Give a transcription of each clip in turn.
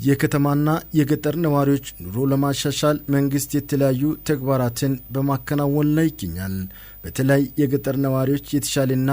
የከተማና የገጠር ነዋሪዎች ኑሮ ለማሻሻል መንግስት የተለያዩ ተግባራትን በማከናወን ላይ ይገኛል። በተለይ የገጠር ነዋሪዎች የተሻለና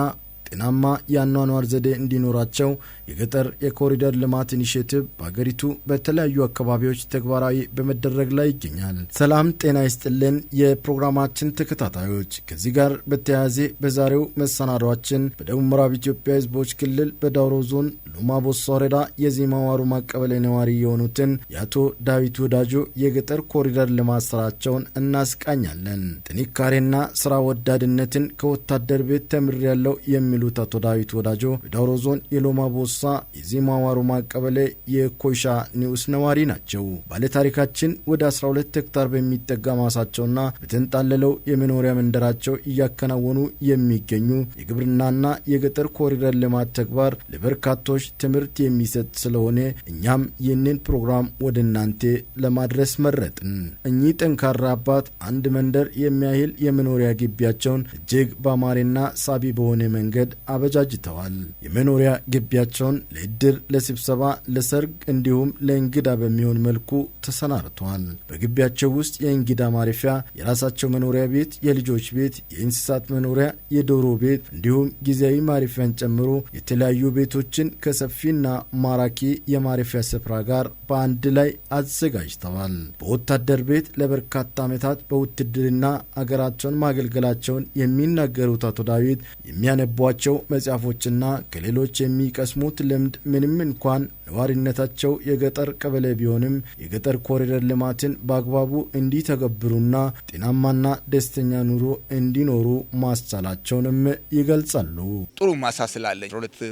ጤናማ የአኗኗር ዘዴ እንዲኖራቸው የገጠር የኮሪደር ልማት ኢኒሼቲቭ በሀገሪቱ በተለያዩ አካባቢዎች ተግባራዊ በመደረግ ላይ ይገኛል። ሰላም ጤና ይስጥልን የፕሮግራማችን ተከታታዮች፣ ከዚህ ጋር በተያያዘ በዛሬው መሰናዷችን በደቡብ ምዕራብ ኢትዮጵያ ህዝቦች ክልል በዳውሮ ዞን ሎማ ቦሳ ወረዳ የዚማ ዋሩማ ቀበሌ ነዋሪ የሆኑትን የአቶ ዳዊት ወዳጆ የገጠር ኮሪደር ልማት ስራቸውን እናስቃኛለን። ጥንካሬና ስራ ወዳድነትን ከወታደር ቤት ተምሬያለሁ የሚሉት አቶ ዳዊት ወዳጆ በዳውሮ ዞን የሎማ ቦሳ የዚማ ዋሩማ ቀበሌ የኮይሻ ኒውስ ነዋሪ ናቸው። ባለታሪካችን ወደ 12 ሄክታር በሚጠጋ ማሳቸውና በተንጣለለው የመኖሪያ መንደራቸው እያከናወኑ የሚገኙ የግብርናና የገጠር ኮሪደር ልማት ተግባር ለበርካቶች ትምህርት የሚሰጥ ስለሆነ እኛም ይህንን ፕሮግራም ወደ እናንተ ለማድረስ መረጥን። እኚህ ጠንካራ አባት አንድ መንደር የሚያህል የመኖሪያ ግቢያቸውን እጅግ በአማረና ሳቢ በሆነ መንገድ አበጃጅተዋል። የመኖሪያ ግቢያቸውን ለእድር፣ ለስብሰባ፣ ለሰርግ እንዲሁም ለእንግዳ በሚሆን መልኩ ተሰናርተዋል። በግቢያቸው ውስጥ የእንግዳ ማረፊያ፣ የራሳቸው መኖሪያ ቤት፣ የልጆች ቤት፣ የእንስሳት መኖሪያ፣ የዶሮ ቤት እንዲሁም ጊዜያዊ ማረፊያን ጨምሮ የተለያዩ ቤቶችን ከሰፊና ማራኪ የማረፊያ ስፍራ ጋር በአንድ ላይ አዘጋጅተዋል። በወታደር ቤት ለበርካታ ዓመታት በውትድርና አገራቸውን ማገልገላቸውን የሚናገሩት አቶ ዳዊት የሚያነቧቸው መጽሐፎችና ከሌሎች የሚቀስሙት ልምድ ምንም እንኳን ነዋሪነታቸው የገጠር ቀበሌ ቢሆንም የገጠር ኮሪደር ልማትን በአግባቡ እንዲተገብሩና ጤናማና ደስተኛ ኑሮ እንዲኖሩ ማስቻላቸውንም ይገልጻሉ። ጥሩ ማሳ ስላለኝ 2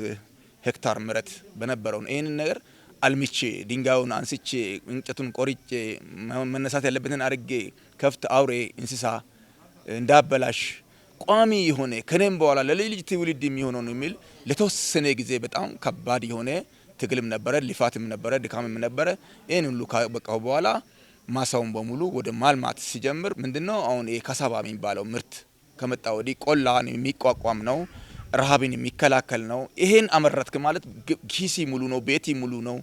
ሄክታር መሬት በነበረው ይሄን ነገር አልምቼ ድንጋዩን አንስቼ እንጨቱን ቆርጬ መነሳት ያለበትን አርጌ ከፍት አውሬ እንስሳ እንዳበላሽ ቋሚ የሆነ ከነም በኋላ ለልጅ ትውልድ የሚሆነው ነው የሚል ለተወሰነ ጊዜ በጣም ከባድ የሆነ ትግልም ነበረ፣ ልፋትም ነበረ፣ ድካምም ነበረ። ይሄን ሁሉ ካበቃው በኋላ ማሳውን በሙሉ ወደ ማልማት ሲጀምር ምንድነው አሁን የካሳባ የሚባለው ምርት ከመጣ ወዲህ ቆላን የሚቋቋም ነው፣ ረሃብን የሚከላከል ነው። ይሄን አመረትክ ማለት ኪሲ ሙሉ ነው፣ ቤቲ ሙሉ ነው፣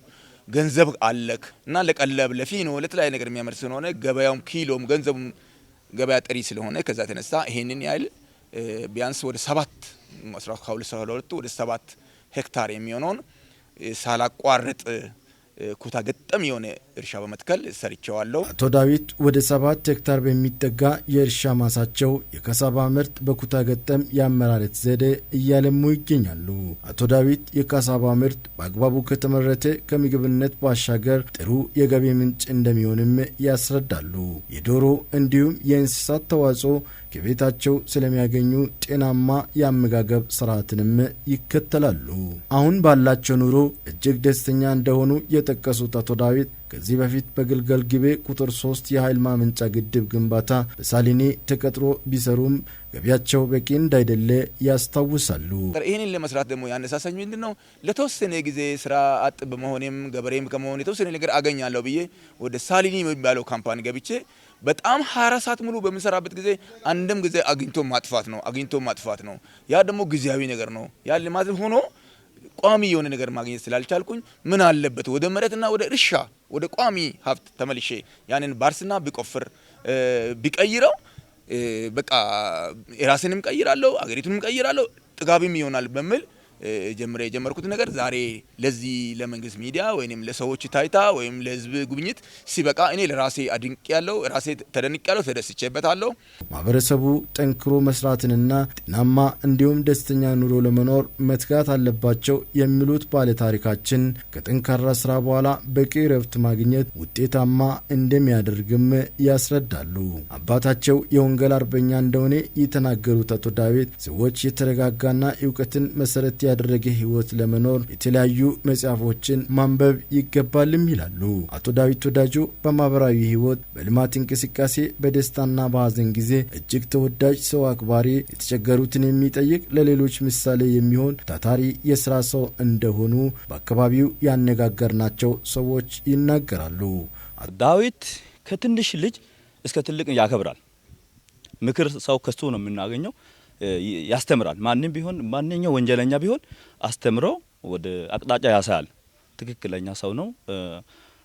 ገንዘብ አለክ እና ለቀለብ ለፊኖ ለተለያየ ነገር የሚያመርት ስለሆነ ገበያውም ኪሎም ገንዘቡም ገበያ ጥሪ ስለሆነ ከዛ ተነሳ ይሄንን ያህል ቢያንስ ወደ 12 ወደ 7 ሄክታር የሚሆነውን ሳላቋርጥ ኩታ ገጠም የሆነ እርሻ በመትከል ሰርቻለሁ። አቶ ዳዊት ወደ 7 ሄክታር በሚጠጋ የእርሻ ማሳቸው የካሳባ ምርት በኩታ ገጠም የአመራረት ዘዴ እያለሙ ይገኛሉ። አቶ ዳዊት የካሳባ ምርት በአግባቡ ከተመረተ ከምግብነት ባሻገር ጥሩ የገቢ ምንጭ እንደሚሆንም ያስረዳሉ። የዶሮ እንዲሁም የእንስሳት ተዋጽኦ ከቤታቸው ስለሚያገኙ ጤናማ የአመጋገብ ስርዓትንም ይከተላሉ። አሁን ባላቸው ኑሮ እጅግ ደስተኛ እንደሆኑ የጠቀሱት አቶ ዳዊት ከዚህ በፊት በግልገል ጊቤ ቁጥር 3 የኃይል ማመንጫ ግድብ ግንባታ በሳሊኒ ተቀጥሮ ቢሰሩም ገቢያቸው በቂ እንዳይደለ ያስታውሳሉ። ይሄንን ለመስራት ደግሞ ያነሳሳኝ ምንድነው ለተወሰነ ጊዜ ስራ አጥ በመሆኔም ገበሬም ከመሆን የተወሰነ ነገር አገኛለሁ ብዬ ወደ ሳሊኒ የሚባለው ካምፓኒ ገብቼ በጣም 24 ሰዓት ሙሉ በመሰራበት ጊዜ አንድም ጊዜ አግኝቶ ማጥፋት ነው። ያ ደግሞ ጊዜያዊ ነገር ነው። ያ ልማት ሆኖ ቋሚ የሆነ ነገር ማግኘት ስላልቻልኩኝ ምን አለበት ወደ መሬትና ወደ እርሻ ወደ ቋሚ ሀብት ተመልሼ ያንን ባርስና ቢቆፍር ቢቀይረው በቃ የራስንም ቀይራለሁ አገሪቱንም ቀይራለሁ ጥጋብም ይሆናል በሚል የጀመርኩት ነገር ዛሬ ለዚህ ለመንግስት ሚዲያ ወይንም ለሰዎች ታይታ ወይም ለህዝብ ጉብኝት ሲበቃ እኔ ለራሴ አድንቅ ያለው ራሴ ተደንቅ ያለው ተደስቼበታለሁ። ማህበረሰቡ ጠንክሮ መስራትንና ጤናማ እንዲሁም ደስተኛ ኑሮ ለመኖር መትጋት አለባቸው የሚሉት ባለታሪካችን ከጠንካራ ስራ በኋላ በቂ ረፍት ማግኘት ውጤታማ እንደሚያደርግም ያስረዳሉ። አባታቸው የወንጌል አርበኛ እንደሆነ የተናገሩት አቶ ዳዊት ሰዎች የተረጋጋና እውቀትን መሰረት ያደረገ ህይወት ለመኖር የተለያዩ መጽሐፎችን ማንበብ ይገባልም ይላሉ። አቶ ዳዊት ወዳጆ በማህበራዊ ህይወት በልማት እንቅስቃሴ በደስታና በሀዘን ጊዜ እጅግ ተወዳጅ፣ ሰው አክባሪ፣ የተቸገሩትን የሚጠይቅ ለሌሎች ምሳሌ የሚሆን ታታሪ የስራ ሰው እንደሆኑ በአካባቢው ያነጋገርናቸው ሰዎች ይናገራሉ። ዳዊት ከትንሽ ልጅ እስከ ትልቅ ያከብራል። ምክር ሰው ከሱ ነው የምናገኘው። ያስተምራል። ማንንም ቢሆን ማንኛው ወንጀለኛ ቢሆን አስተምሮ ወደ አቅጣጫ ያሳያል። ትክክለኛ ሰው ነው።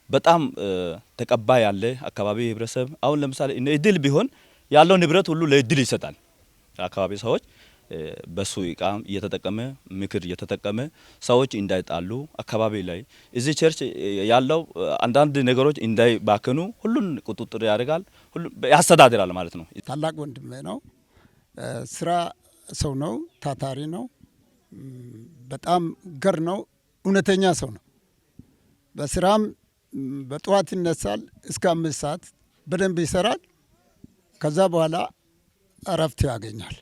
በጣም ተቀባይ ያለ አካባቢ ህብረተሰብ አሁን ለምሳሌ እድል ቢሆን ያለው ንብረት ሁሉ ለእድል ይሰጣል። አካባቢ ሰዎች በሱ እቃ እየተጠቀመ ምክር እየተጠቀመ ሰዎች እንዳይጣሉ አካባቢ ላይ እዚህ ቸርች ያለው አንዳንድ ነገሮች እንዳይባከኑ ሁሉን ቁጥጥር ያደርጋል፣ ሁሉ ያስተዳድራል ማለት ነው። ታላቅ ወንድሜ ነው። ስራ ሰው ነው፣ ታታሪ ነው፣ በጣም ገር ነው፣ እውነተኛ ሰው ነው። በስራም በጠዋት ይነሳል፣ እስከ 5 ሰዓት በደንብ ይሰራል። ከዛ በኋላ እረፍት ያገኛል።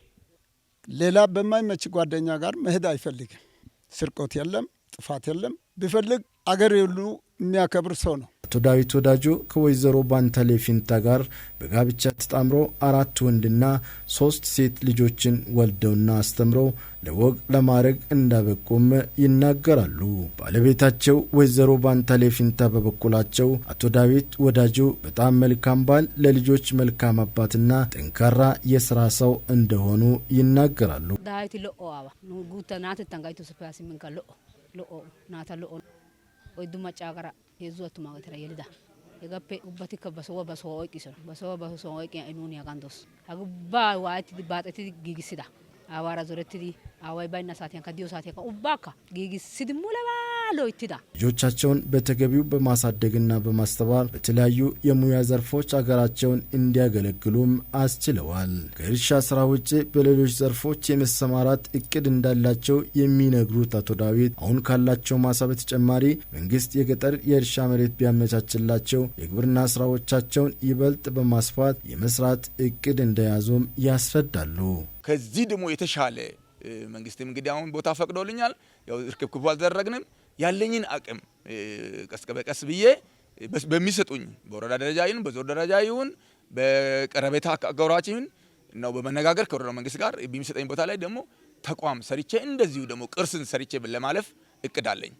ሌላ በማይመች ጓደኛ ጋር መሄድ አይፈልግም። ስርቆት የለም፣ ጥፋት የለም። ቢፈልግ አገር ሁሉ የሚያከብር ሰው ነው። አቶ ዳዊት ወዳጆ ከወይዘሮ ባንተሌ ፊንታ ጋር በጋብቻ ተጣምረው 4 ወንድና 3 ሴት ልጆችን ወልደውና አስተምረው ለወግ ለማዕረግ እንዳበቁም ይናገራሉ። ባለቤታቸው ወይዘሮ ባንተሌ ፊንታ በበኩላቸው አቶ ዳዊት ወዳጆ በጣም መልካም ባል፣ ለልጆች መልካም አባትና ጠንካራ የስራ ሰው እንደሆኑ ይናገራሉ። ዳዊት ለኦአዋ ጉታ ናተ ተንጋይቶ ስፋሲ ምን ካሎ ለኦ ናታ ለኦ ወይ ዱማጫ ጋራ የዙት ማገተራ የልዳ የጋፔ ኡባቲ ከበሰው በሰው ወቂሰ በሰው ወቂ አይኑን ያጋንዶስ አግባ ዋት ባጠቲ ጊግሲዳ አዋራ ዞረትዲ አዋይ ባይና ሳቲያን ከዲዮ ሳቲያ ኡባካ ጊግሲድ ሙለባ ሎይቲዳ ልጆቻቸውን በተገቢው በማሳደግና በማስተባበር በተለያዩ የሙያ ዘርፎች አገራቸውን እንዲያገለግሉም አስችለዋል። ከእርሻ ስራ ውጭ በሌሎች ዘርፎች የመሰማራት እቅድ እንዳላቸው የሚነግሩት አቶ ዳዊት አሁን ካላቸው ማሳ በተጨማሪ መንግስት የገጠር የእርሻ መሬት ቢያመቻችላቸው የግብርና ስራዎቻቸውን ይበልጥ በማስፋት የመስራት እቅድ እንደያዙም ያስረዳሉ። ከዚህ ደግሞ የተሻለ መንግስትም እንግዲህ አሁን ቦታ ፈቅዶልኛል። ያው ርክክቡ አልተደረግንም። ያለኝን አቅም ቀስ በቀስ ብዬ በሚሰጡኝ በወረዳ ደረጃ ይሁን በዞን ደረጃ ይሁን በቀረቤታ አገራችን ነው በመነጋገር ከወረዳው መንግስት ጋር በሚሰጠኝ ቦታ ላይ ደግሞ ተቋም ሰርቼ እንደዚሁ ደግሞ ቅርስን ሰርቼ ለማለፍ እቅድ አለኝ።